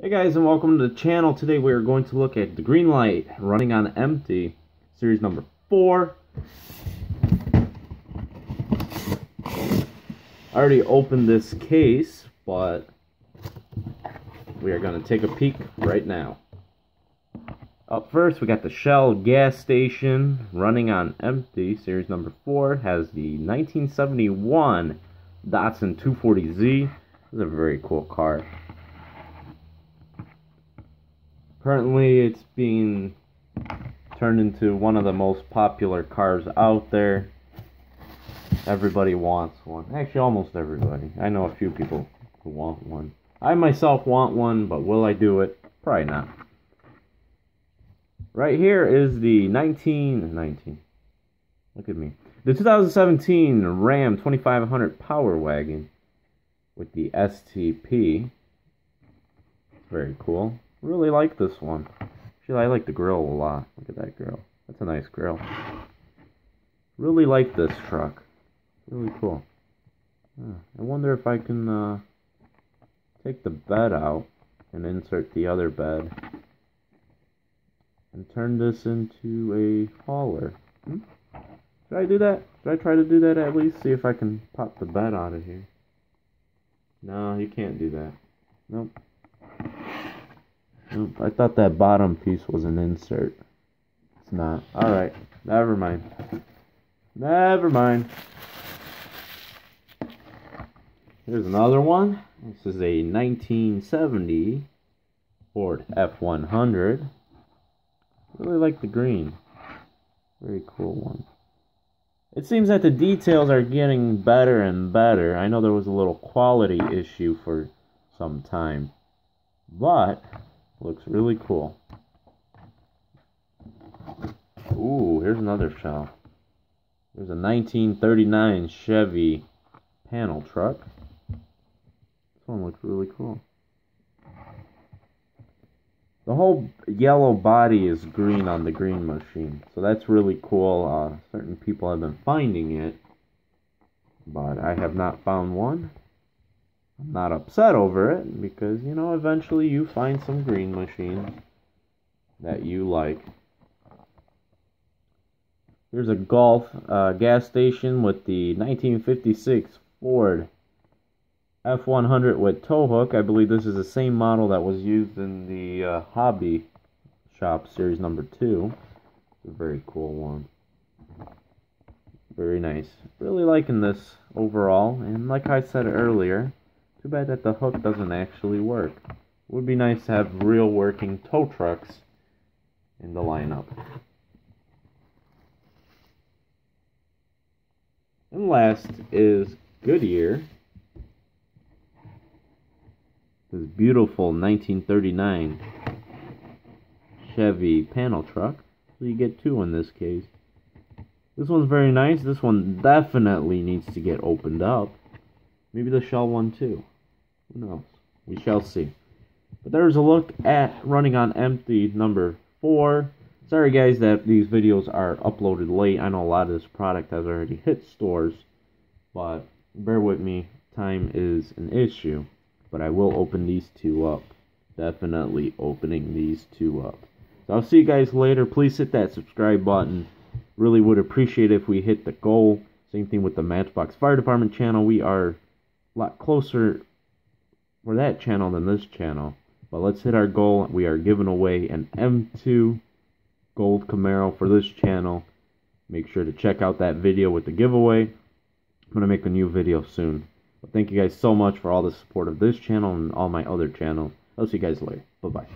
Hey guys, and welcome to the channel. Today we are going to look at the Greenlight running on empty, series number 4. I already opened this case, but we are going to take a peek right now. Up first, we got the Shell gas station running on empty, series number 4. It has the 1971 Datsun 240Z. This is a very cool car. Currently, it's being turned into one of the most popular cars out there. Everybody wants one. Actually, almost everybody. I know a few people who want one. I myself want one, but will I do it? Probably not. Right here is the look at me. The 2017 Ram 2500 Power Wagon with the STP. It's very cool. Really like this one. Actually, I like the grill a lot. Look at that grill. That's a nice grill. Really like this truck. Really cool. I wonder if I can take the bed out and insert the other bed and turn this into a hauler. Should I do that? Should I try to do that at least? See if I can pop the bed out of here. No, you can't do that. Nope. I thought that bottom piece was an insert. It's not. Alright, never mind. Never mind. Here's another one. This is a 1970 Ford F100. Really like the green. Very cool one. It seems that the details are getting better and better. I know there was a little quality issue for some time, but looks really cool. Ooh, here's another shell. There's a 1939 Chevy panel truck. This one looks really cool. The whole yellow body is green on the green machine, so that's really cool. Certain people have been finding it, but I have not found one. I'm not upset over it, because, you know, eventually you find some green machines that you like. Here's a Gulf gas station with the 1956 Ford F100 with tow hook. I believe this is the same model that was used in the Hobby Shop series number 2. It's a very cool one. Very nice. Really liking this overall, and like I said earlier, too bad that the hook doesn't actually work. It would be nice to have real working tow trucks in the lineup. And last is Goodyear. This beautiful 1939 Chevy panel truck. So you get two in this case. This one's very nice. This one definitely needs to get opened up. Maybe the shell one too. Who knows? We shall see. But there's a look at running on empty number 4. Sorry guys that these videos are uploaded late. I know a lot of this product has already hit stores, but bear with me. Time is an issue. But I will open these two up. Definitely opening these two up. So I'll see you guys later. Please hit that subscribe button. Really would appreciate it if we hit the goal. Same thing with the Matchbox Fire Department channel. We are a lot closer for that channel than this channel. But let's hit our goal. We are giving away an M2 Gold Camaro for this channel. Make sure to check out that video with the giveaway. I'm going to make a new video soon. But thank you guys so much for all the support of this channel and all my other channels. I'll see you guys later. Bye-bye.